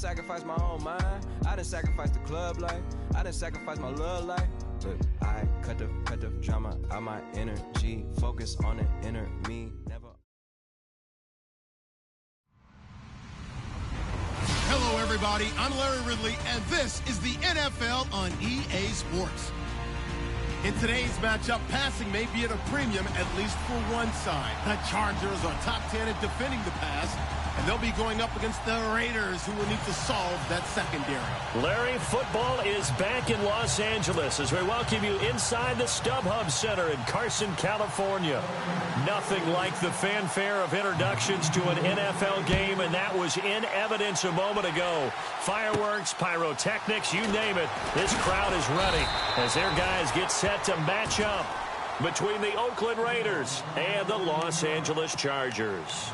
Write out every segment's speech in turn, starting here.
sacrifice my own mind. I done sacrificed the club life. I done sacrificed my love life. But I cut the drama out my energy. Focus on the inner me. Never. Hello, everybody. I'm Larry Ridley, and this is the NFL on EA Sports. In today's matchup, passing may be at a premium, at least for one side. The Chargers are top 10 at defending the pass, and they'll be going up against the Raiders, who will need to solve that secondary. Larry, football is back in Los Angeles as we welcome you inside the StubHub Center in Carson, California. Nothing like the fanfare of introductions to an NFL game, and that was in evidence a moment ago. Fireworks, pyrotechnics, you name it. This crowd is ready as their guys get set to match up between the Oakland Raiders and the Los Angeles Chargers.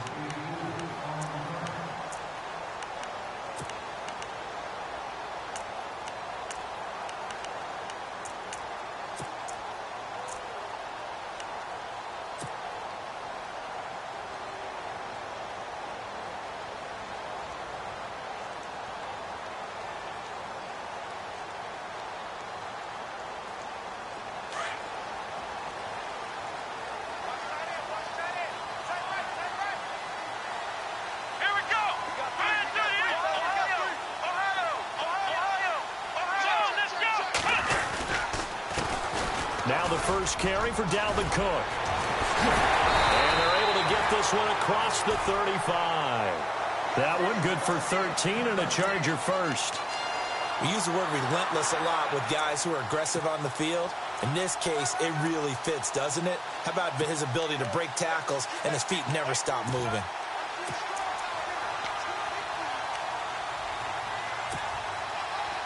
Now the first carry for Dalvin Cook. And they're able to get this one across the 35. That one good for 13 and a Charger first. We use the word relentless a lot with guys who are aggressive on the field. In this case, it really fits, doesn't it? How about his ability to break tackles and his feet never stop moving?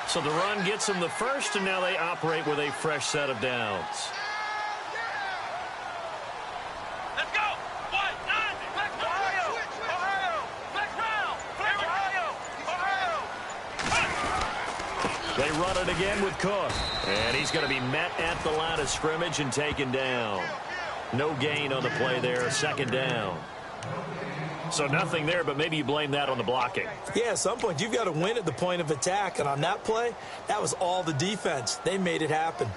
So the run gets them the first, and now they operate with a fresh set of downs. Let's go! One, nine, Black Ohio! Ohio! Black round! Black Ohio! They run it again with Cook. And he's going to be met at the line of scrimmage and taken down. No gain on the play there, second down. So nothing there, but maybe you blame that on the blocking. Yeah, at some point, you've got to win at the point of attack. And on that play, that was all the defense. They made it happen.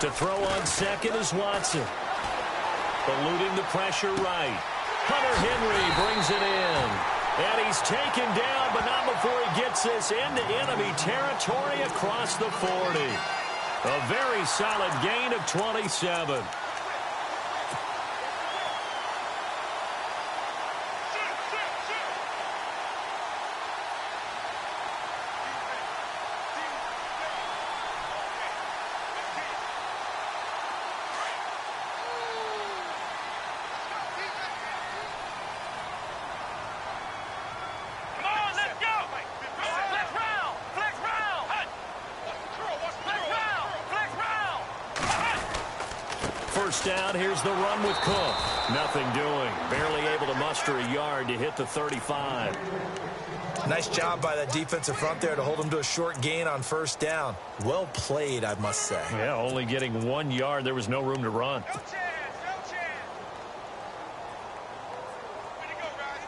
To throw on second is Watson. Eluding the pressure right. Hunter Henry brings it in. And he's taken down, but not before he gets this into enemy territory across the 40. A very solid gain of 27. First down, here's the run with Cook. Nothing doing. Barely able to muster a yard to hit the 35. Nice job by that defensive front there to hold him to a short gain on first down. Well played, I must say. Yeah, only getting 1 yard. There was no room to run. No chance, no chance. Way to go, guys.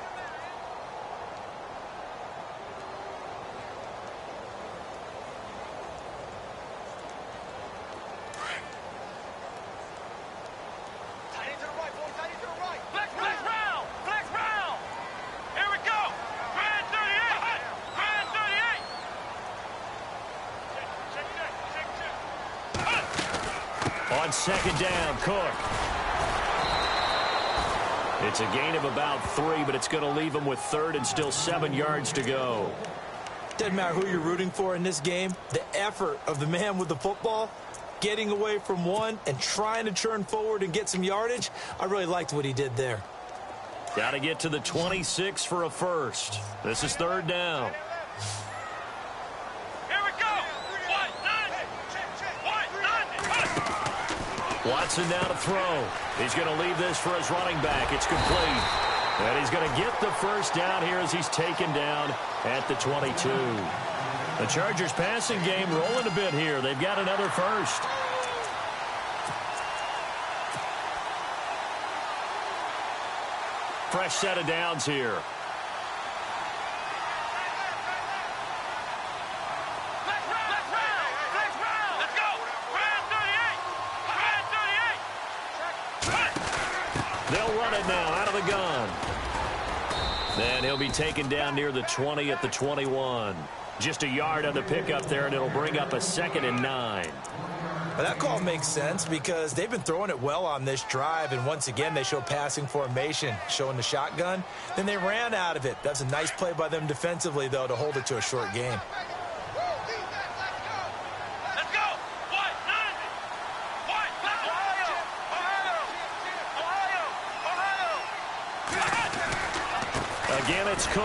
Tight end to the right, boy. Tight end to the right. Flex round. Flex round. Here we go. Grand 38. Grand 38. Check. On second down, Cook. It's a gain of about 3, but it's going to leave him with third and still 7 yards to go. Doesn't matter who you're rooting for in this game. The effort of the man with the football, getting away from one and trying to turn forward and get some yardage, I really liked what he did there. Got to get to the 26 for a first. This is third down. Here we go. 1-9. 1-9. Watson now to throw. He's going to leave this for his running back. It's complete. And he's going to get the first down here as he's taken down at the 22. The Chargers passing game rolling a bit here. They've got another first. Fresh set of downs here. They'll run it now out of the gun. Then he'll be taken down near the 20 at the 21. Just a yard on the pickup there, and it'll bring up a 2nd and 9. Well, that call makes sense because they've been throwing it well on this drive, and once again they show passing formation, showing the shotgun. Then they ran out of it. That's a nice play by them defensively, though, to hold it to a short game. Again, it's Cook.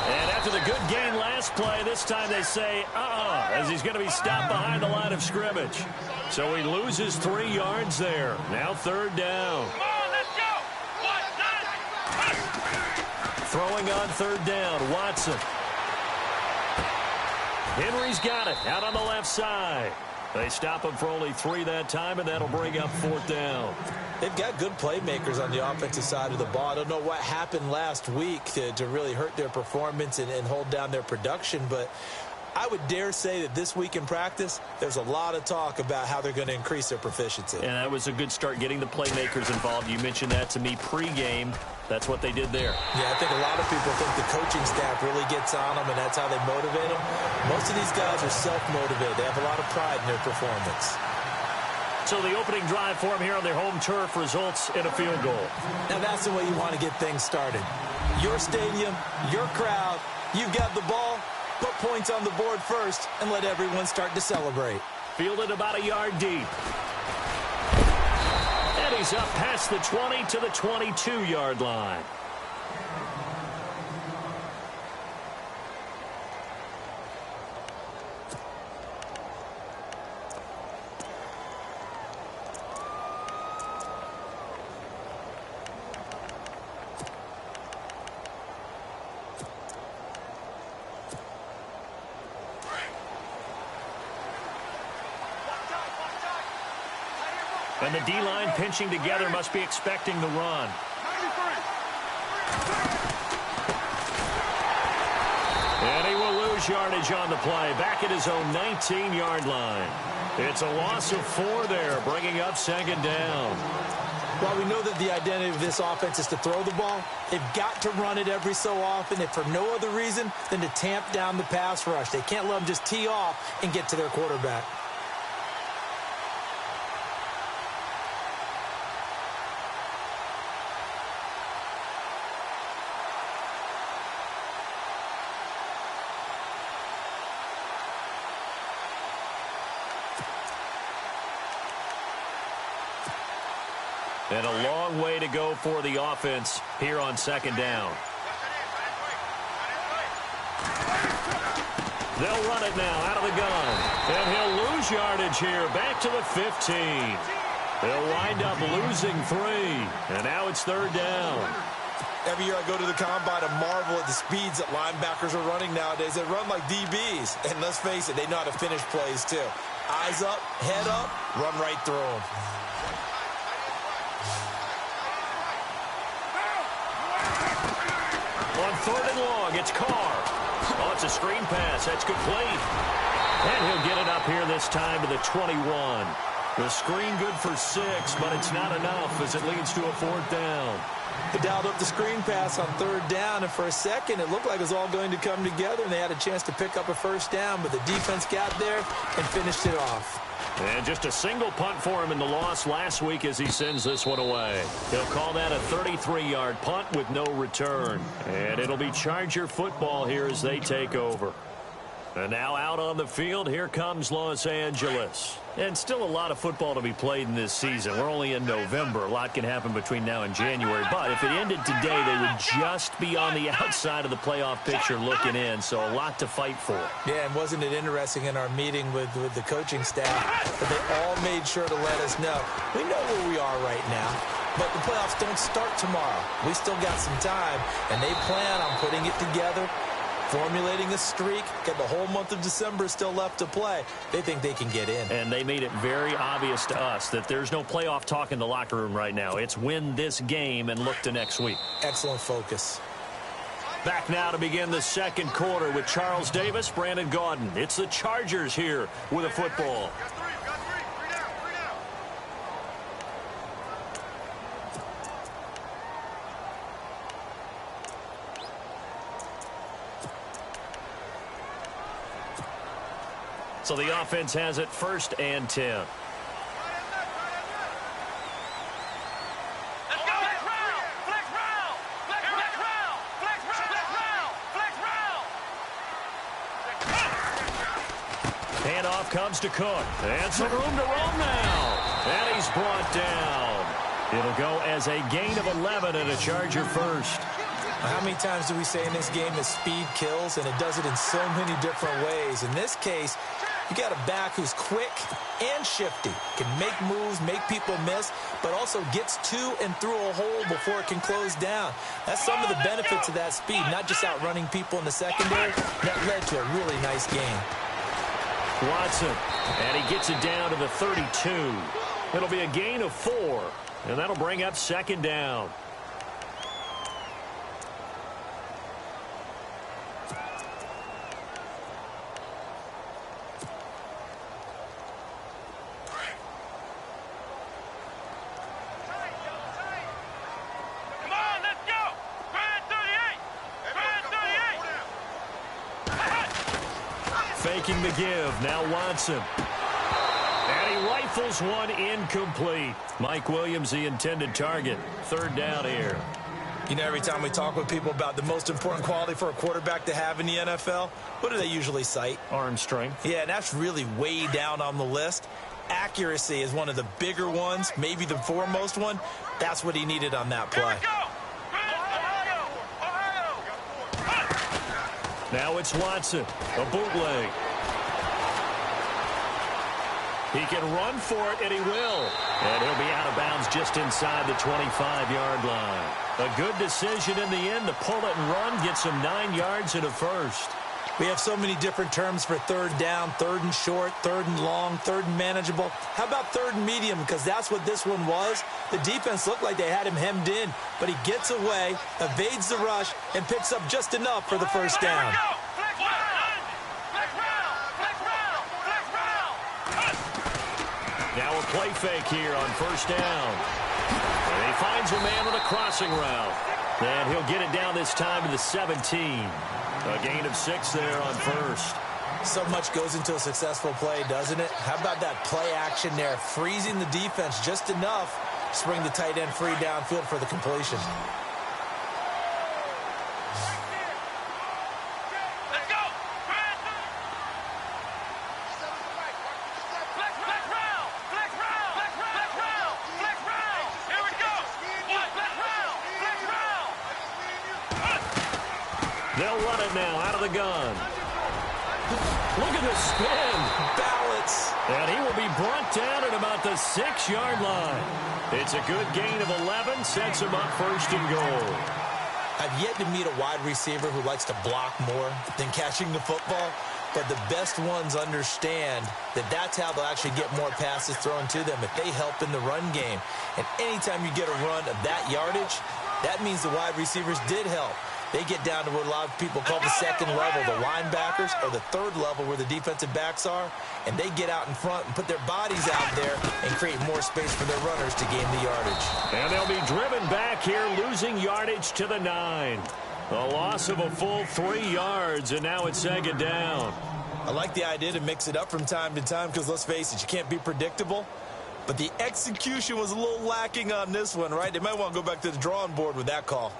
And after the good gain last play, this time they say, as he's going to be stopped behind the line of scrimmage. So he loses 3 yards there. Now 3rd down. Come on, let's go. Throwing on 3rd down, Watson. Henry's got it out on the left side. They stop him for only 3 that time, and that'll bring up 4th down. They've got good playmakers on the offensive side of the ball. I don't know what happened last week to really hurt their performance and hold down their production, but I would dare say that this week in practice, there's a lot of talk about how they're going to increase their proficiency. And that was a good start getting the playmakers involved. You mentioned that to me pregame. That's what they did there. Yeah, I think a lot of people think the coaching staff really gets on them, and that's how they motivate them. Most of these guys are self-motivated. They have a lot of pride in their performance. So the opening drive for them here on their home turf results in a field goal. Now that's the way you want to get things started. Your stadium, your crowd, you've got the ball, put points on the board first, and let everyone start to celebrate. Fielded about a yard deep. And he's up past the 20 to the 22-yard line. And the D-line pinching together must be expecting the run. And he will lose yardage on the play, back at his own 19-yard line. It's a loss of 4 there, bringing up 2nd down. While we know that the identity of this offense is to throw the ball, they've got to run it every so often, if for no other reason than to tamp down the pass rush. They can't let them just tee off and get to their quarterback. And a long way to go for the offense here on 2nd down. They'll run it now out of the gun. And he'll lose yardage here back to the 15. They'll wind up losing 3. And now it's 3rd down. Every year I go to the combine and marvel at the speeds that linebackers are running nowadays. They run like DBs. And let's face it, they know how to finish plays too. Eyes up, head up, run right through them. On 3rd and long, it's Carr. Oh, it's a screen pass. That's complete. And he'll get it up here this time to the 21. The screen good for 6, but it's not enough as it leads to a 4th down. They dialed up the screen pass on 3rd down, and for a second it looked like it was all going to come together, and they had a chance to pick up a 1st down, but the defense got there and finished it off. And just a single punt for him in the loss last week as he sends this one away. He'll call that a 33-yard punt with no return. And it'll be Charger football here as they take over. And now out on the field, here comes Los Angeles. And still a lot of football to be played in this season. We're only in November. A lot can happen between now and January. But if it ended today, they would just be on the outside of the playoff picture looking in. So a lot to fight for. Yeah, and wasn't it interesting in our meeting with the coaching staff that they all made sure to let us know, we know where we are right now, but the playoffs don't start tomorrow. We still got some time, and they plan on putting it together, formulating a streak, got the whole month of December still left to play. They think they can get in. And they made it very obvious to us that there's no playoff talk in the locker room right now. It's win this game and look to next week. Excellent focus. Back now to begin the second quarter with Charles Davis, Brandon Gaudin. It's the Chargers here with a football. So the offense has it 1st and 10. Handoff comes to Cook. And some room to roam now. And he's brought down. It'll go as a gain of 11 and a Charger first. How many times do we say in this game that speed kills, and it does it in so many different ways? In this case, you got a back who's quick and shifty, can make moves, make people miss, but also gets to and through a hole before it can close down. That's some of the benefits of that speed, not just outrunning people in the secondary. That led to a really nice game. Watson, and he gets it down to the 32. It'll be a gain of 4, and that'll bring up 2nd down. Faking the give. Now Watson. And he rifles one incomplete. Mike Williams, the intended target. 3rd down here. You know, every time we talk with people about the most important quality for a quarterback to have in the NFL, what do they usually cite? Arm strength. Yeah, and that's really way down on the list. Accuracy is one of the bigger ones, maybe the foremost one. That's what he needed on that play. Now it's Watson, a bootleg. He can run for it, and he will. And he'll be out of bounds just inside the 25-yard line. A good decision in the end to pull it and run, get some 9 yards and a first. We have so many different terms for 3rd down, 3rd and short, 3rd and long, 3rd and manageable. How about 3rd and medium? Because that's what this one was. The defense looked like they had him hemmed in, but he gets away, evades the rush, and picks up just enough for the 1st down. Now a play fake here on 1st down. And he finds a man with a crossing route. And he'll get it down this time to the 17. A gain of 6 there on 1st. So much goes into a successful play, doesn't it? How about that play action there, freezing the defense just enough to bring the tight end free downfield for the completion. They'll run it now out of the gun. Look at the spin. Balance. And he will be brought down at about the 6-yard line. It's a good gain of 11, sets him up 1st and goal. I've yet to meet a wide receiver who likes to block more than catching the football, but the best ones understand that that's how they'll actually get more passes thrown to them if they help in the run game. And anytime you get a run of that yardage, that means the wide receivers did help. They get down to what a lot of people call the 2nd level, the linebackers, or the 3rd level where the defensive backs are, and they get out in front and put their bodies out there and create more space for their runners to gain the yardage. And they'll be driven back here, losing yardage to the 9. A loss of a full 3 yards, and now it's 2nd down. I like the idea to mix it up from time to time because, let's face it, you can't be predictable. But the execution was a little lacking on this one, right? They might want to go back to the drawing board with that call.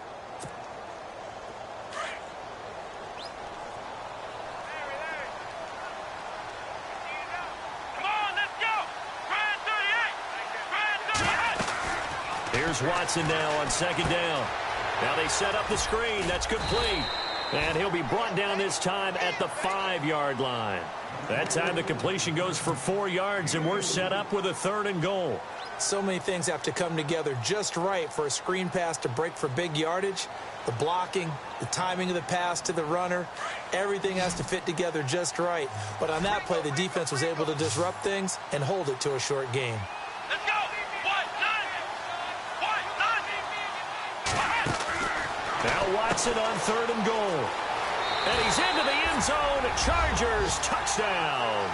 Here's Watson now on second down. Now they set up the screen. That's complete. And he'll be brought down this time at the 5-yard line. That time the completion goes for 4 yards, and we're set up with a 3rd and goal. So many things have to come together just right for a screen pass to break for big yardage. The blocking, the timing of the pass to the runner, everything has to fit together just right. But on that play, the defense was able to disrupt things and hold it to a short gain. Let's go. Now Watson on 3rd and goal. And he's into the end zone. Chargers touchdown.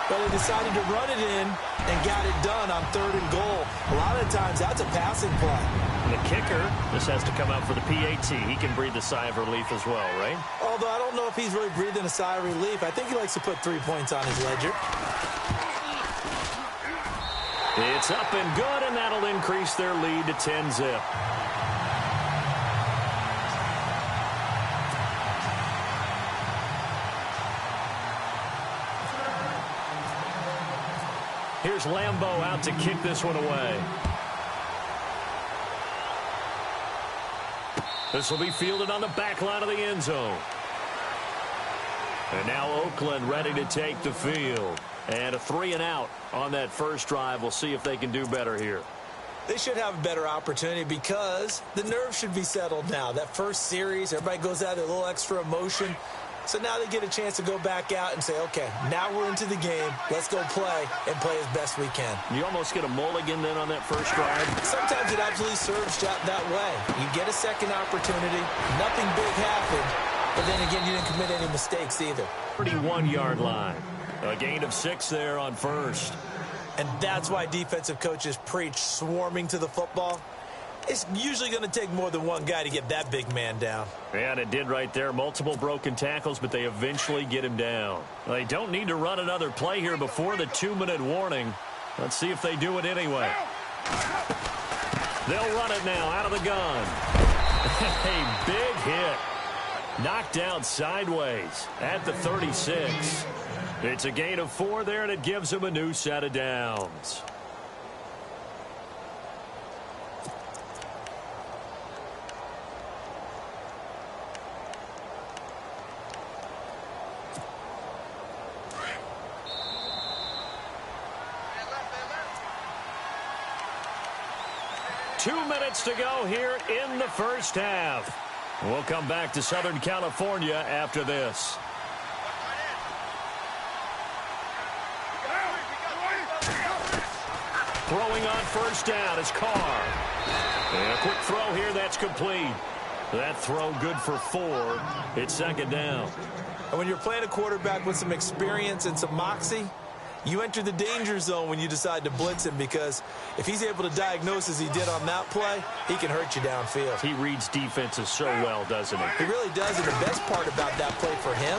But he decided to run it in and got it done on 3rd and goal. A lot of times that's a passing play. And the kicker, this has to come out for the PAT. He can breathe a sigh of relief as well, right? Although I don't know if he's really breathing a sigh of relief. I think he likes to put 3 points on his ledger. It's up and good, and that'll increase their lead to 10-zip. Here's Lambeau out to kick this one away. This will be fielded on the back line of the end zone. And now Oakland ready to take the field. And a 3-and-out on that first drive. We'll see if they can do better here. They should have a better opportunity because the nerves should be settled now. That first series, everybody goes out with a little extra emotion. So now they get a chance to go back out and say, okay, now we're into the game. Let's go play and play as best we can. You almost get a mulligan then on that first drive. Sometimes it absolutely serves that way. You get a second opportunity. Nothing big happened. But then again, you didn't commit any mistakes either. 31-yard line. A gain of 6 there on first. And that's why defensive coaches preach swarming to the football. It's usually going to take more than one guy to get that big man down. And it did right there. Multiple broken tackles, but they eventually get him down. They don't need to run another play here before the 2-minute warning. Let's see if they do it anyway. They'll run it now out of the gun. A big hit. Knocked down sideways at the 36. It's a gain of 4 there, and it gives them a new set of downs. Two minutes to go here in the first half. We'll come back to Southern California after this. Throwing on first down is Carr. And a quick throw here, that's complete. That throw good for 4. It's second down. And when you're playing a quarterback with some experience and some moxie, you enter the danger zone when you decide to blitz him, because if he's able to diagnose as he did on that play, he can hurt you downfield. He reads defenses so well, doesn't he? He really does, and the best part about that play for him,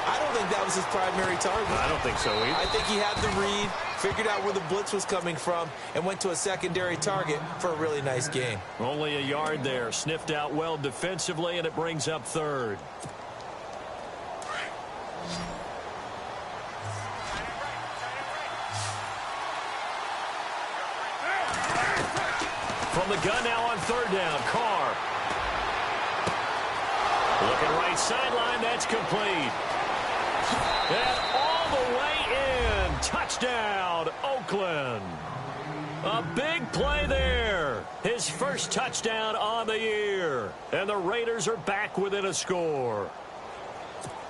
I don't think that was his primary target. I don't think so either. I think he had the read, figured out where the blitz was coming from, and went to a secondary target for a really nice gain. Only a yard there. Sniffed out well defensively, and it brings up third. From the gun now on third down, Carr. Looking right sideline, that's complete. And all the way in. Touchdown, Oakland. A big play there. His first touchdown on the year. And the Raiders are back within a score.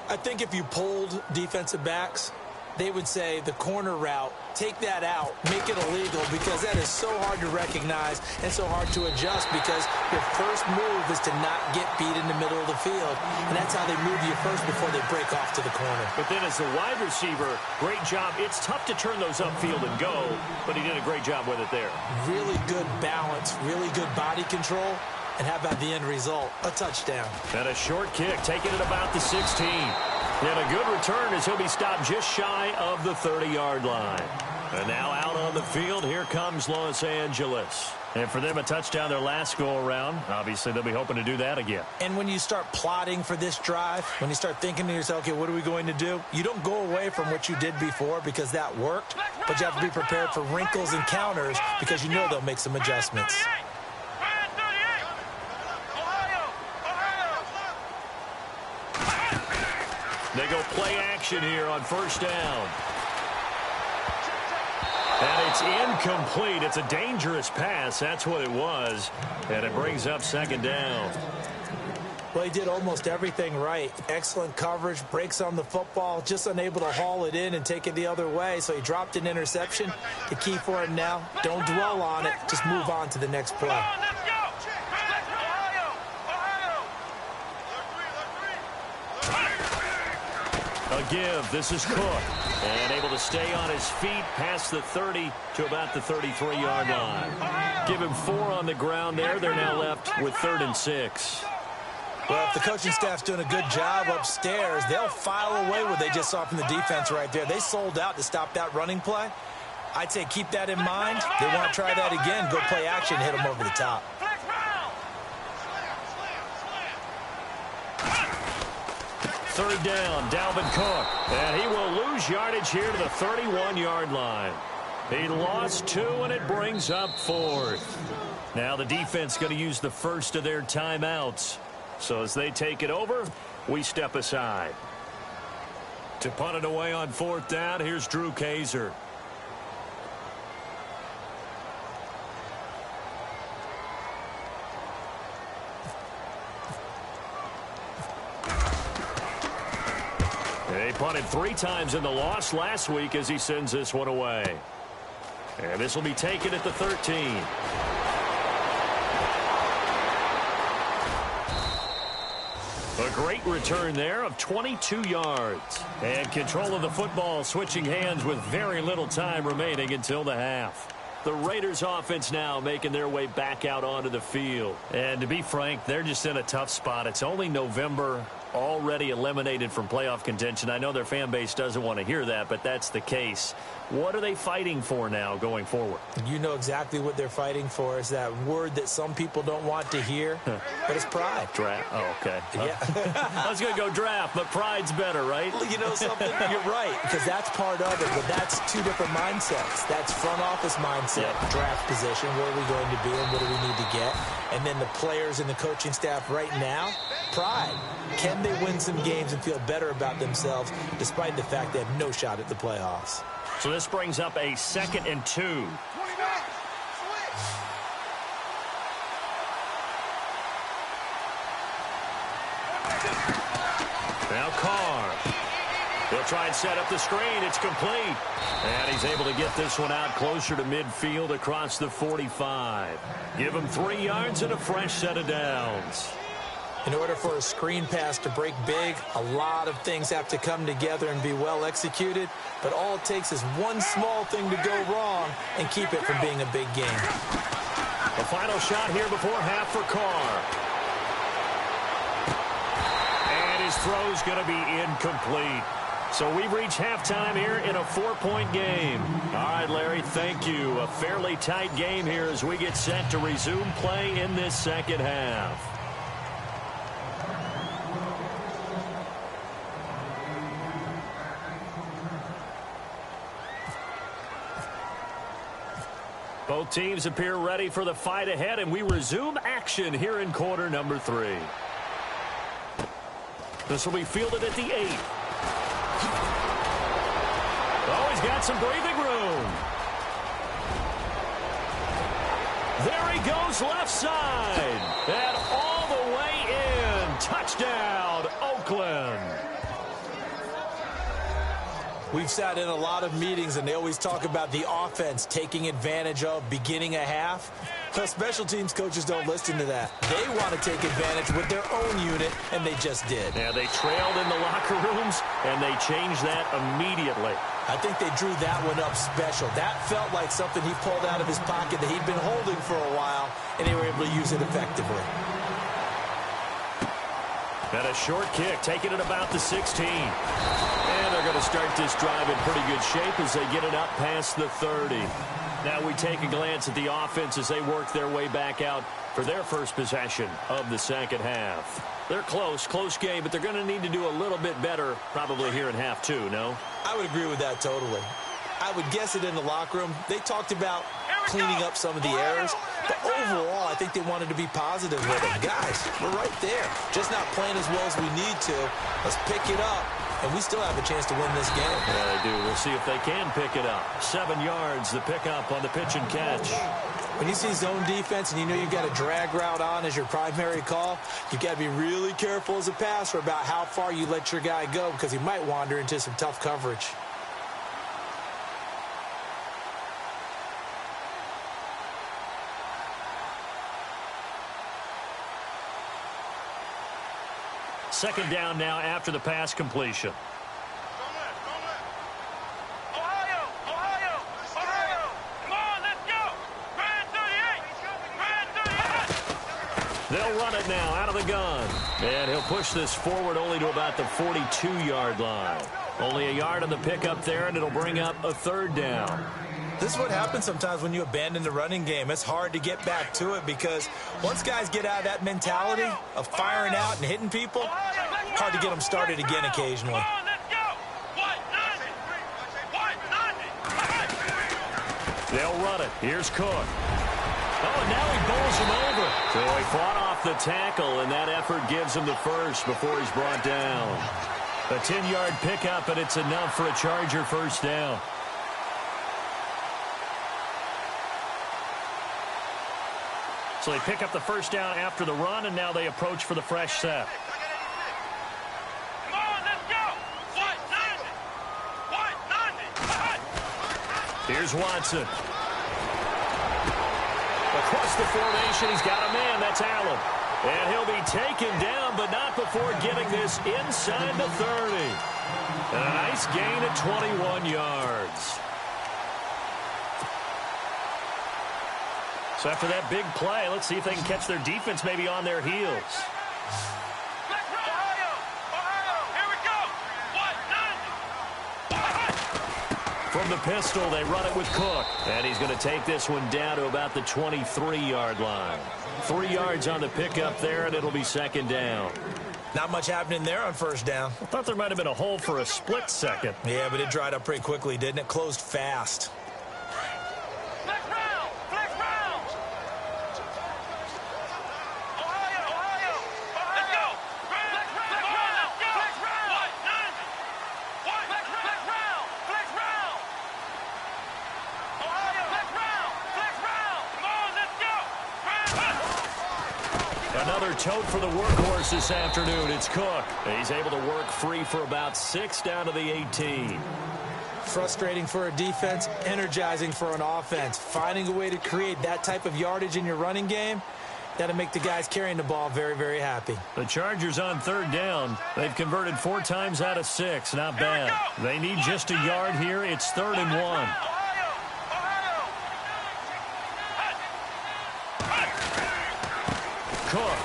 I think if you polled defensive backs, they would say the corner route, take that out, make it illegal, because that is so hard to recognize and so hard to adjust, because your first move is to not get beat in the middle of the field. And that's how they move you first before they break off to the corner. But then as the wide receiver, great job. It's tough to turn those upfield and go, but he did a great job with it there. Really good balance, really good body control. And how about the end result? A touchdown. And a short kick, taking it about the 16. And a good return as he'll be stopped just shy of the 30-yard line. And now out on the field, here comes Los Angeles. And for them, a touchdown their last go-around. Obviously, they'll be hoping to do that again. And when you start plotting for this drive, when you start thinking to yourself, okay, what are we going to do? You don't go away from what you did before because that worked, but you have to be prepared for wrinkles and counters because you know they'll make some adjustments. They go play action here on first down. And it's incomplete. It's a dangerous pass. That's what it was. And it brings up second down. Well, he did almost everything right. Excellent coverage, breaks on the football, just unable to haul it in and take it the other way. So he dropped an interception. The key for him now, don't dwell on it. Just move on to the next play. A give. This is Cook. And able to stay on his feet past the 30 to about the 33-yard line. Give him 4 on the ground there. They're now left with 3rd and 6. Well, if the coaching staff's doing a good job upstairs, they'll file away what they just saw from the defense right there. They sold out to stop that running play. I'd say keep that in mind. They want to try that again. Go play action, hit them over the top. Third down, Dalvin Cook. And he will lose yardage here to the 31-yard line. He lost 2, and it brings up 4th. Now the defense going to use the first of their timeouts. So as they take it over, we step aside. To punt it away on 4th down, here's Drew Kaiser. They punted 3 times in the loss last week as he sends this one away. And this will be taken at the 13. A great return there of 22 yards. And control of the football switching hands with very little time remaining until the half. The Raiders offense now making their way back out onto the field. And to be frank, they're just in a tough spot. It's only November, already eliminated from playoff contention. I know their fan base doesn't want to hear that, but that's the case. What are they fighting for now going forward? You know exactly what they're fighting for. Is that word that some people don't want to hear, but it's pride. Draft. Oh, okay. Yeah. I was going to go draft, but pride's better, right? Well, you know something? You're right, because that's part of it, but that's 2 different mindsets. That's front office mindset, draft position, where are we going to be and what do we need to get? And then the players and the coaching staff right now, pride. Can they win some games and feel better about themselves despite the fact they have no shot at the playoffs? So this brings up a 2nd and 2. Now Carr. He'll try and set up the screen. It's complete. And he's able to get this one out closer to midfield across the 45. Give him 3 yards and a fresh set of downs. In order for a screen pass to break big, a lot of things have to come together and be well executed. But all it takes is one small thing to go wrong and keep it from being a big game. The final shot here before half for Carr. And his throw's going to be incomplete. So we've reached halftime here in a 4-point game. All right, Larry, thank you. A fairly tight game here as we get set to resume play in this second half. Both teams appear ready for the fight ahead, and we resume action here in quarter number 3. This will be fielded at the 8. Oh, he's got some breathing room. There he goes left side. And all the way in. Touchdown, Oakland. We've sat in a lot of meetings, and they always talk about the offense taking advantage of beginning a half. The special teams coaches don't listen to that. They want to take advantage with their own unit, and they just did. Yeah, they trailed in the locker rooms, and they changed that immediately. I think they drew that one up special. That felt like something he pulled out of his pocket that he'd been holding for a while, and they were able to use it effectively. And a short kick, taking it about the 16. And they're going to start this drive in pretty good shape as they get it up past the 30. Now we take a glance at the offense as they work their way back out for their first possession of the second half. They're close game, but they're going to need to do a little bit better probably here in half 2, no? I would agree with that totally. I would guess it in the locker room. They talked about cleaning up some of the errors, but overall, I think they wanted to be positive with them. Guys, we're right there. Just not playing as well as we need to. Let's pick it up and we still have a chance to win this game. Yeah, they do. We'll see if they can pick it up. 7 yards, the pickup on the pitch and catch. When you see zone defense and you know you've got a drag route on as your primary call, you've got to be really careful as a passer about how far you let your guy go because he might wander into some tough coverage. Second down now after the pass completion. Ohio! Come on, let's go! Grand 38! They'll run it now out of the gun. And he'll push this forward only to about the 42-yard line. Only a yard on the pickup there, and it'll bring up a third down. This is what happens sometimes when you abandon the running game. It's hard to get back to it because once guys get out of that mentality of firing out and hitting people, hard to get them started again occasionally. They'll run it. Here's Cook. Oh, and now he bowls him over. So he fought off the tackle, and that effort gives him the first before he's brought down. A 10-yard pickup, and it's enough for a Charger first down. So they pick up the first down after the run, and now they approach for the fresh set. Come on, let's go! Here's Watson. Across the formation, he's got a man. That's Allen. And he'll be taken down, but not before getting this inside the 30. And a nice gain at 21 yards. So after that big play, let's see if they can catch their defense maybe on their heels. Here we go! From the pistol, they run it with Cook. And he's going to take this one down to about the 23-yard line. 3 yards on the pickup there, and it'll be second down. Not much happening there on first down. I thought there might have been a hole for a split second. Yeah, but it dried up pretty quickly, didn't it? Closed fast. Another tote for the workhorse this afternoon. It's Cook. He's able to work free for about 6 down to the 18. Frustrating for a defense, energizing for an offense. Finding a way to create that type of yardage in your running game, that'll make the guys carrying the ball very, very happy. The Chargers on third down. They've converted 4 times out of 6. Not bad. They need just a yard here. It's 3rd and 1. Cook.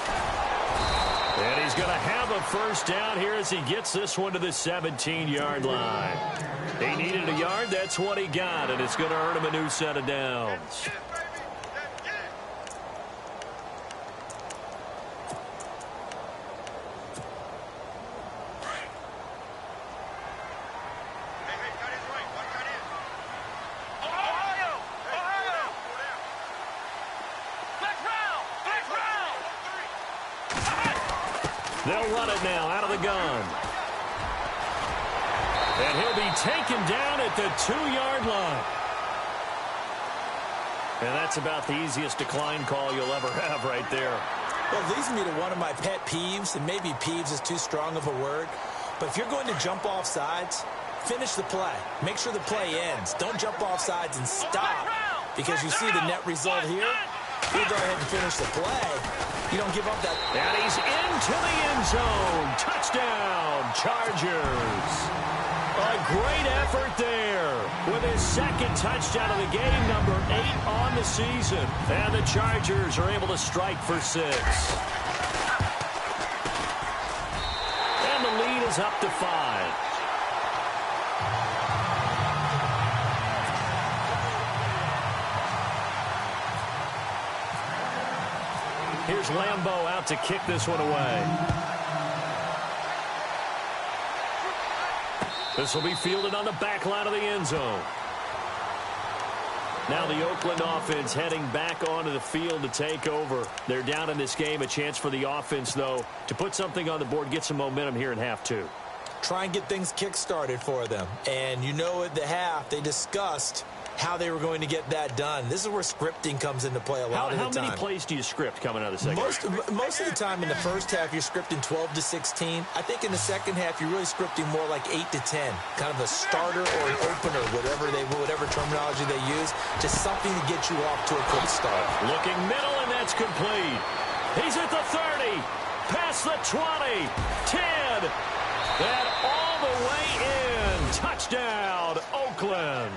And he's going to have a first down here as he gets this one to the 17-yard line. He needed a yard. That's what he got, and it's going to earn him a new set of downs. They'll run it now out of the gun. And he'll be taken down at the 2-yard line. And that's about the easiest decline call you'll ever have right there. Well, it leads me to one of my pet peeves, and maybe peeves is too strong of a word, but if you're going to jump off sides, finish the play. Make sure the play ends. Don't jump off sides and stop, because you see the net result here. You'll go ahead and finish the play. You don't give up that. And he's into the end zone. Touchdown, Chargers. A great effort there with his second touchdown of the game, number 8 on the season. And the Chargers are able to strike for 6. And the lead is up to 5. Here's Lambeau out to kick this one away. This will be fielded on the back line of the end zone. Now the Oakland offense heading back onto the field to take over. They're down in this game. A chance for the offense, though, to put something on the board, get some momentum here in half 2. try and get things kick-started for them. And you know at the half, they discussed how they were going to get that done. This is where scripting comes into play a lot of the time. How many plays do you script coming out of the second half? Most of the time in the first half, you're scripting 12 to 16. I think in the second half, you're really scripting more like 8 to 10. Kind of a starter or an opener, whatever terminology they use. Just something to get you off to a quick start. Looking middle, and that's complete. He's at the 30. Past the 20. 10. And all the way in. Touchdown, Oakland.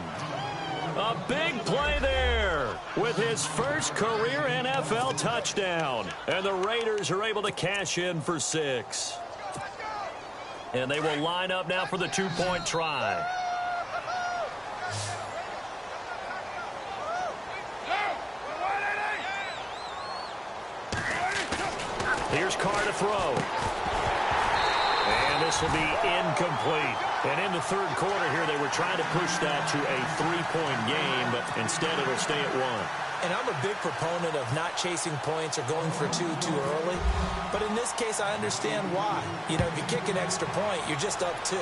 A big play there with his first career NFL touchdown. And the Raiders are able to cash in for 6. And they will line up now for the 2-point try. Here's Carr to throw. And this will be incomplete. And in the third quarter here, they were trying to push that to a 3-point game, but instead it'll stay at 1. And I'm a big proponent of not chasing points or going for 2 too early. But in this case, I understand why. You know, if you kick an extra point, you're just up 2,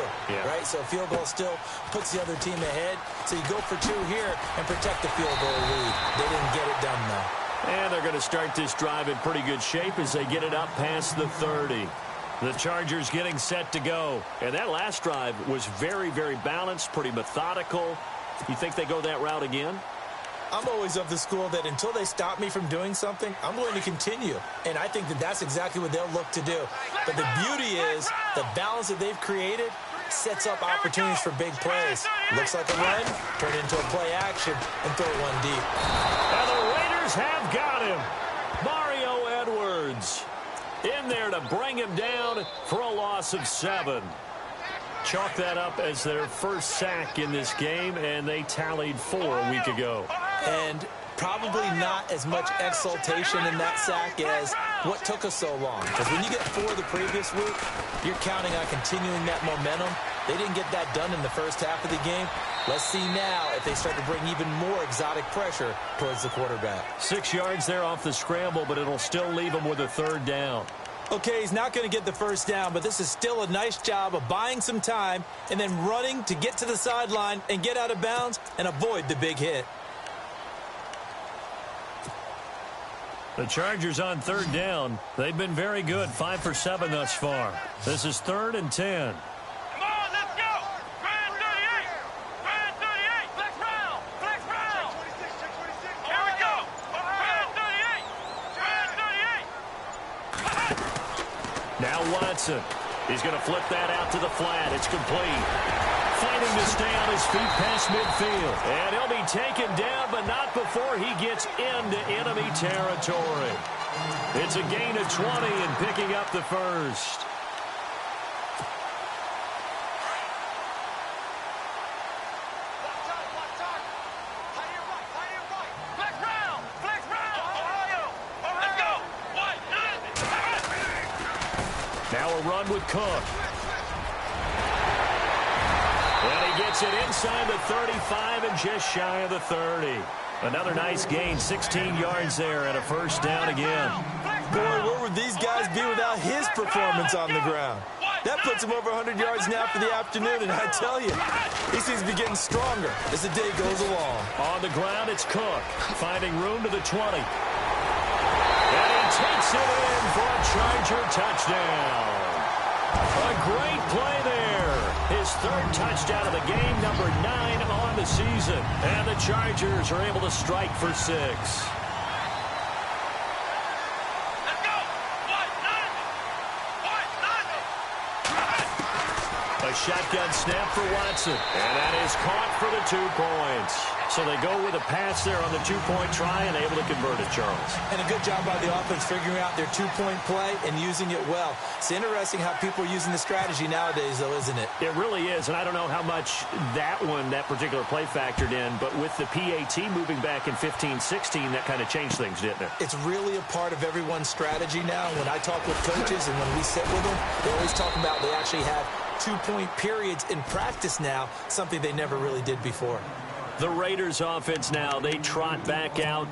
right? So a field goal still puts the other team ahead. So you go for 2 here and protect the field goal lead. They didn't get it done, though. And they're going to start this drive in pretty good shape as they get it up past the 30. The Chargers getting set to go. And that last drive was very, very balanced, pretty methodical. You think they go that route again? I'm always of the school that until they stop me from doing something, I'm going to continue. And I think that that's exactly what they'll look to do. But the beauty is the balance that they've created sets up opportunities for big plays. Looks like a run, turn it into a play action, and throw one deep. And the Raiders have got him. Mario Edwards in there to bring him down for a loss of 7. Chalk that up as their first sack in this game, and they tallied 4 a week ago. And probably not as much exultation in that sack as what took us so long. Because when you get 4 the previous week, you're counting on continuing that momentum. They didn't get that done in the first half of the game. Let's see now if they start to bring even more exotic pressure towards the quarterback. 6 yards there off the scramble, but it'll still leave them with a 3rd down. Okay, he's not going to get the first down, but this is still a nice job of buying some time and then running to get to the sideline and get out of bounds and avoid the big hit. The Chargers on 3rd down. They've been very good, 5 for 7 thus far. This is 3rd and 10. Come on, let's go! Grand 38! Grand 38! Flex round! Flex round! Here we go! Grand 38! Grand 38! Now Watson. He's going to flip that out to the flat. It's complete. Fighting to stay on his feet past midfield. And he'll be taken down, but not before he gets into enemy territory. It's a gain of 20 and picking up the first. Flex round! Flex round! Ohio! Let's go! One, Now a run with Cook. And he gets it inside the 35 and just shy of the 30. Another nice gain, 16 yards there and a first down again. Boy, where would these guys be without his performance on the ground? That puts him over 100 yards now for the afternoon, and I tell you, he seems to be getting stronger as the day goes along. On the ground, it's Cook, finding room to the 20. And he takes it in for a Charger touchdown. A great play there. His 3rd touchdown of the game, number 9 on the season. And the Chargers are able to strike for 6. A shotgun snap for Watson. And that is caught for the 2 points. So they go with a pass there on the 2-point try and able to convert it, Charles. And a good job by the offense figuring out their 2-point play and using it well. It's interesting how people are using the strategy nowadays, though, isn't it? It really is, and I don't know how much that particular play factored in, but with the PAT moving back in 15-16, that kind of changed things, didn't it? It's really a part of everyone's strategy now. When I talk with coaches and when we sit with them, they always talk about they actually have 2-point periods in practice now, something they never really did before. The Raiders offense now, they trot back out.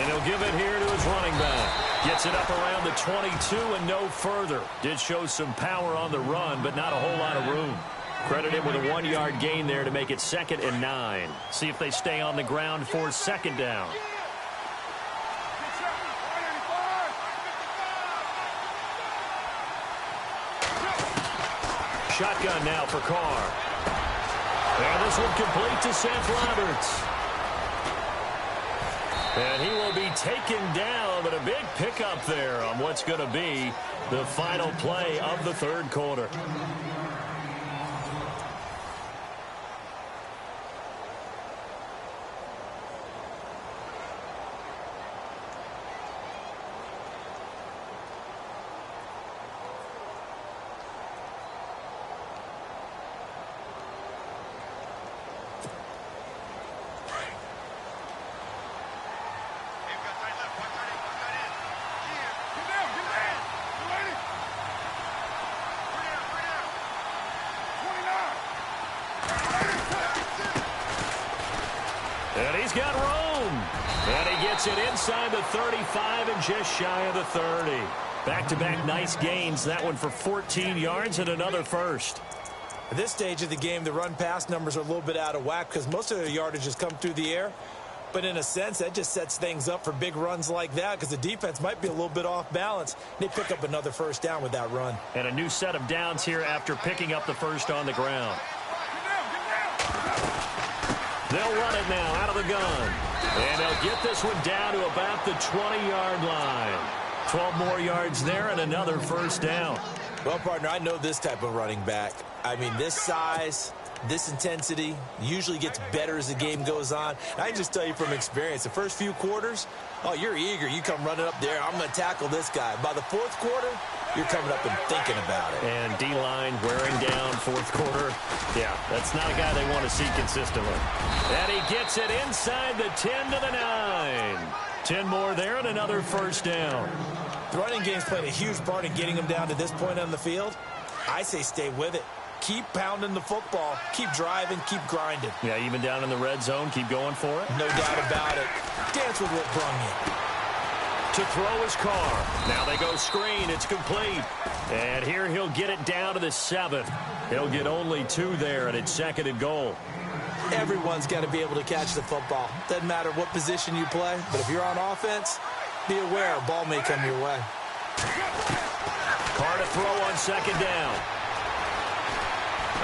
And he'll give it here to his running back. Gets it up around the 22 and no further. Did show some power on the run, but not a whole lot of room. Credit him with a 1-yard gain there to make it 2nd and 9. See if they stay on the ground for 2nd down. Shotgun now for Carr. And this one complete to Seth Roberts. And he will be taken down, but a big pickup there on what's going to be the final play of the 3rd quarter. And he's got room. And he gets it inside the 35 and just shy of the 30. Back-to-back nice gains. That one for 14 yards and another first. At this stage of the game, the run-pass numbers are a little bit out of whack because most of their yardage has come through the air. But in a sense, that just sets things up for big runs like that because the defense might be a little bit off balance. They pick up another first down with that run. And a new set of downs here after picking up the first on the ground. They'll run it now out of the gun. And they'll get this one down to about the 20-yard line. 12 more yards there and another first down. Well, partner, I know this type of running back. I mean, this size, this intensity usually gets better as the game goes on. I can just tell you from experience, the first few quarters, oh, you're eager. You come running up there. I'm going to tackle this guy. By the 4th quarter, you're coming up and thinking about it. And D-line wearing down 4th quarter. Yeah, that's not a guy they want to see consistently. And he gets it inside the 10 to the 9. 10 more there and another first down. The running game's played a huge part in getting them down to this point on the field. I say stay with it. Keep pounding the football. Keep driving. Keep grinding. Yeah, even down in the red zone, keep going for it. No doubt about it. Dance with what brung you. To throw his Carr. Now they go screen. It's complete. And here he'll get it down to the 7. He'll get only 2 there, and it's 2nd and goal. Everyone's got to be able to catch the football. Doesn't matter what position you play, but if you're on offense, be aware a ball may come your way. Carr to throw on 2nd down.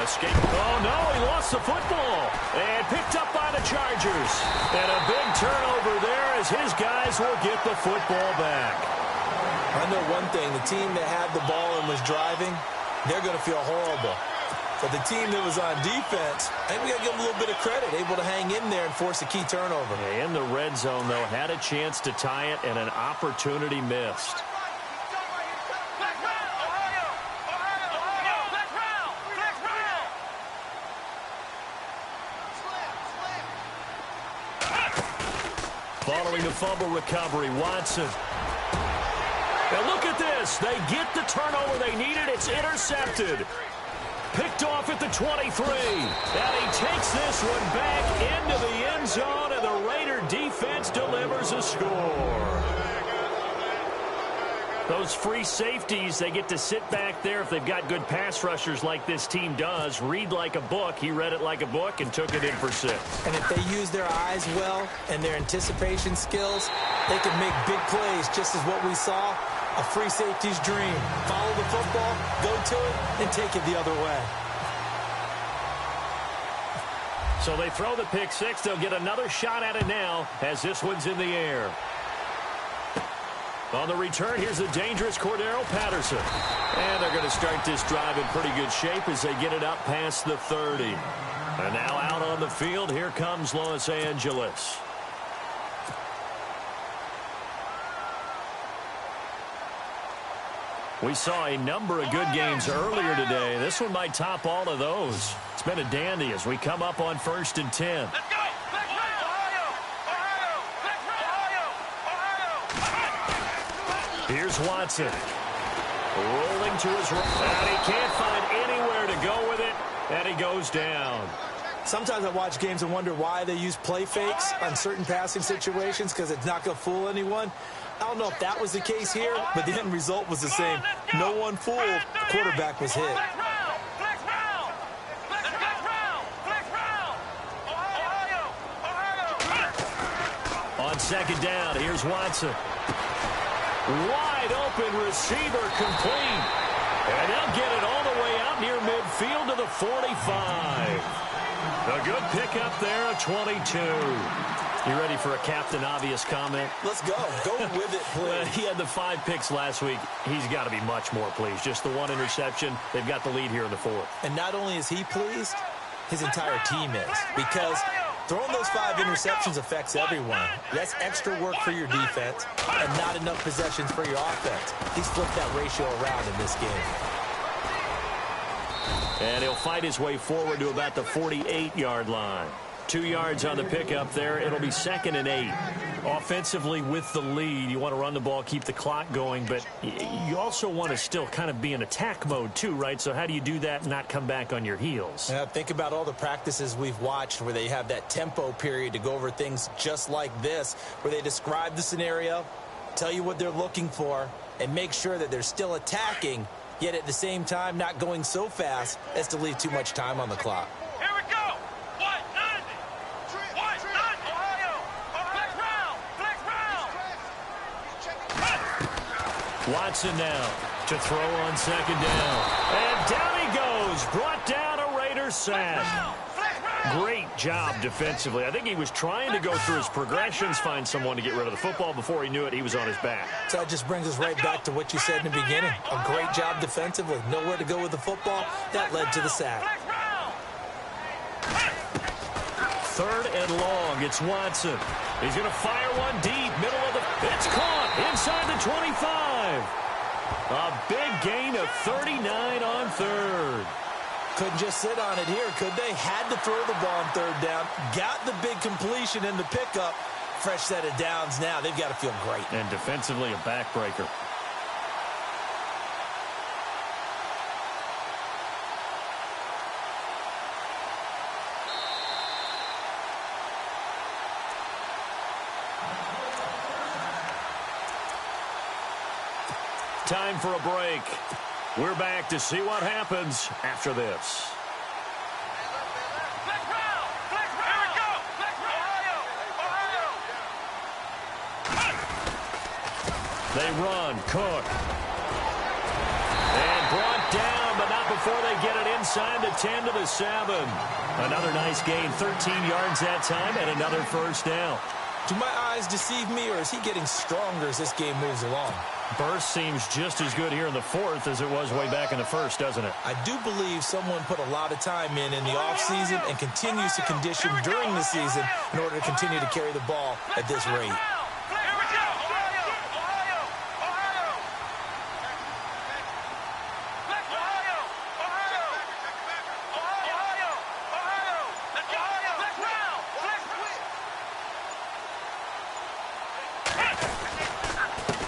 Escape. Oh, no, he lost the football. And picked up by the Chargers. And a big turnover there as his guys will get the football back. I know one thing. The team that had the ball and was driving, they're going to feel horrible. But the team that was on defense, I think we got to give them a little bit of credit, able to hang in there and force a key turnover. Yeah, in the red zone, though, had a chance to tie it and an opportunity missed. Following the fumble recovery, Watson. Now look at this. They get the turnover they needed. It's intercepted. Picked off at the 23. And he takes this one back into the end zone, and the Raider defense delivers a score. Those free safeties, they get to sit back there if they've got good pass rushers like this team does. Read like a book. He read it like a book and took it in for 6. And if they use their eyes well and their anticipation skills, they can make big plays, just as what we saw. A free safety's dream. Follow the football, go to it, and take it the other way. So they throw the pick 6. They'll get another shot at it now as this one's in the air. On the return, here's the dangerous Cordero Patterson. And they're going to start this drive in pretty good shape as they get it up past the 30. And now out on the field, here comes Los Angeles. We saw a number of good games earlier today. This one might top all of those. It's been a dandy as we come up on 1st and 10. Let's go! Here's Watson. Rolling to his right. And he can't find anywhere to go with it. And he goes down. Sometimes I watch games and wonder why they use play fakes on certain passing situations because it's not going to fool anyone. I don't know if that was the case here, but the end result was the same. No one fooled. The quarterback was hit. On second down, here's Watson. Wide open receiver complete. And they'll get it all the way out near midfield to the 45. A good pickup there, a 22. You ready for a Captain Obvious comment? Let's go. Go with it, please. He had the 5 picks last week. He's got to be much more pleased. Just the 1 interception. They've got the lead here in the 4th. And not only is he pleased, his entire team is. Because throwing those 5 interceptions affects everyone. That's extra work for your defense and not enough possessions for your offense. He's flipped that ratio around in this game. And he'll fight his way forward to about the 48-yard line. 2 yards on the pickup there. It'll be 2nd and 8. Offensively with the lead, you want to run the ball, keep the clock going, but you also want to still kind of be in attack mode too, right? So how do you do that and not come back on your heels? Yeah, think about all the practices we've watched where they have that tempo period to go over things just like this, where they describe the scenario, tell you what they're looking for, and make sure that they're still attacking, yet at the same time not going so fast as to leave too much time on the clock. Here we go. Watson now to throw on second down. And down he goes. Brought down a Raiders sack. Great job defensively. I think he was trying to go through his progressions, find someone to get rid of the football. Before he knew it, he was on his back. So that just brings us right back to what you said in the beginning. A great job defensively. Nowhere to go with the football. That led to the sack. 3rd and long. It's Watson. He's going to fire one deep. Middle of the... It's caught inside the 25. A big gain of 39 on 3rd. Couldn't just sit on it here, could they? Had to throw the ball on 3rd down. Got the big completion in the pickup. Fresh set of downs now. They've got to feel great. And defensively, a backbreaker. Time for a break. We're back to see what happens after this. They run. Cook. And brought down, but not before they get it inside the 10 to the 7. Another nice gain. 13 yards that time and another first down. Do my eyes deceive me, or is he getting stronger as this game moves along? Burst seems just as good here in the 4th as it was way back in the 1st, doesn't it? I do believe someone put a lot of time in the offseason and continues to condition during the season in order to continue to carry the ball at this rate.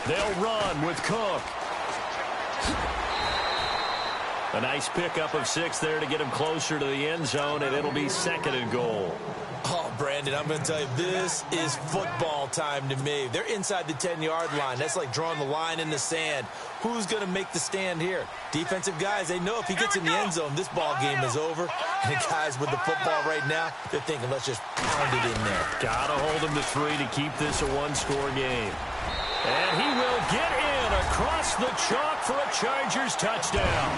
They'll run with Cook. A nice pickup of 6 there to get him closer to the end zone, and it'll be 2nd and goal. Oh, Brandon, I'm going to tell you, this is football time to me. They're inside the 10-yard line. That's like drawing the line in the sand. Who's going to make the stand here? Defensive guys, they know if he gets in the end zone, this ball game is over. And the guys with the football right now, they're thinking, let's just pound it in there. Got to hold him to 3 to keep this a one-score game. And he will get in across the chalk for a Chargers touchdown.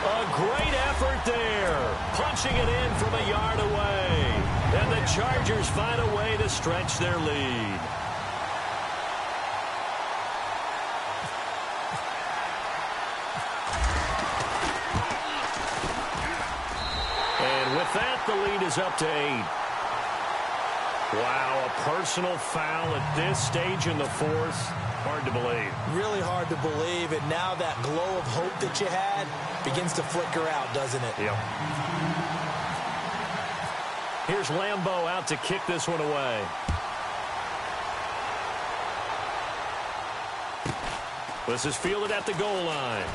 A great effort there, punching it in from a yard away. And the Chargers find a way to stretch their lead. And with that, the lead is up to 8. Wow, a personal foul at this stage in the 4th. Hard to believe. Really hard to believe, and now that glow of hope that you had begins to flicker out, doesn't it? Yep. Here's Lambeau out to kick this one away. This is fielded at the goal line.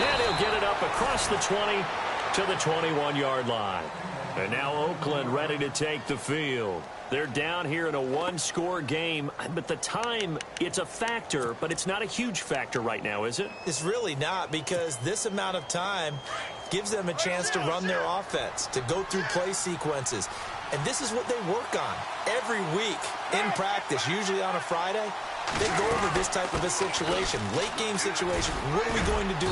And he'll get it up across the 20 to the 21-yard line. And now Oakland ready to take the field. They're down here in a one-score game, but the time, it's a factor, but it's not a huge factor right now, is it? It's really not, because this amount of time gives them a chance to run their offense, to go through play sequences. And this is what they work on every week in practice, usually on a Friday. They go over this type of a situation, late game situation. What are we going to do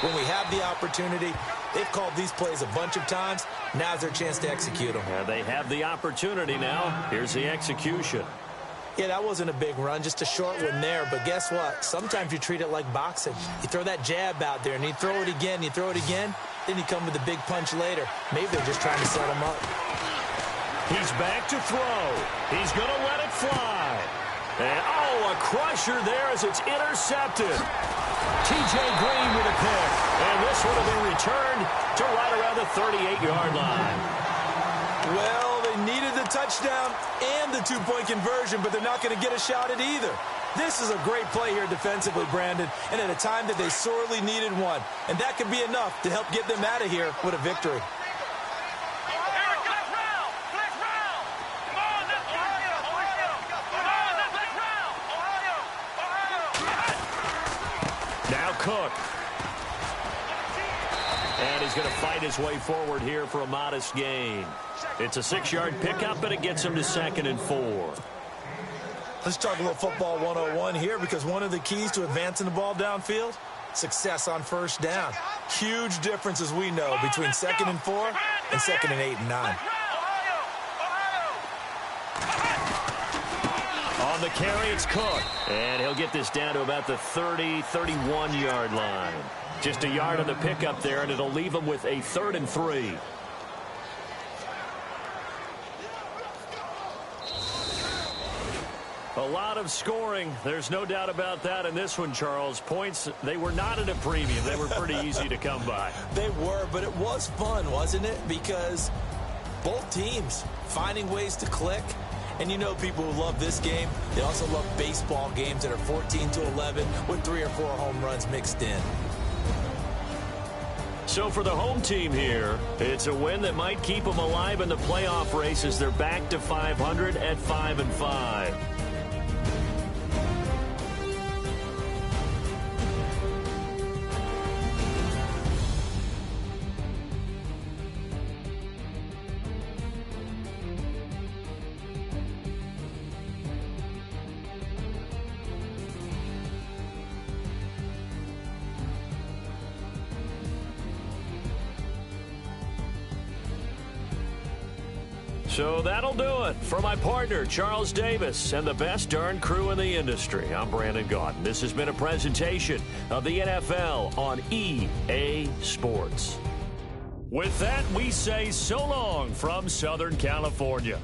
when we have the opportunity? They've called these plays a bunch of times. Now's their chance to execute them. Yeah, they have the opportunity now. Here's the execution. Yeah, that wasn't a big run, just a short one there. But guess what? Sometimes you treat it like boxing. You throw that jab out there, and you throw it again, then you come with a big punch later. Maybe they're just trying to set him up. He's back to throw. He's going to let it fly. And, a crusher there as it's intercepted. T.J. Green with a pick. And this would have been returned to right around the 38-yard line. Well, they needed the touchdown and the two-point conversion, but they're not going to get a shot at either. This is a great play here defensively, Brandon, and at a time that they sorely needed one. And that could be enough to help get them out of here with a victory. Cook. And he's going to fight his way forward here for a modest gain. It's a 6-yard pickup, and it gets him to 2nd and 4. Let's talk a little football 101 here, because one of the keys to advancing the ball downfield, success on first down. Huge difference, as we know, between 2nd and 4 and 2nd and 8 and 9. On the carry, it's Cook. And he'll get this down to about the 30, 31-yard line. Just a yard on the pickup there, and it'll leave him with a 3rd and 3. A lot of scoring. There's no doubt about that in this one, Charles. Points, they were not at a premium. They were pretty easy to come by. They were, but it was fun, wasn't it? Because both teams finding ways to click. And you know people who love this game, they also love baseball games that are 14-11 with 3 or 4 home runs mixed in. So for the home team here, it's a win that might keep them alive in the playoff race as they're back to 500 at 5-5. So that'll do it for my partner, Charles Davis, and the best darn crew in the industry. I'm Brandon Gaudin. This has been a presentation of the NFL on EA Sports. With that, we say so long from Southern California.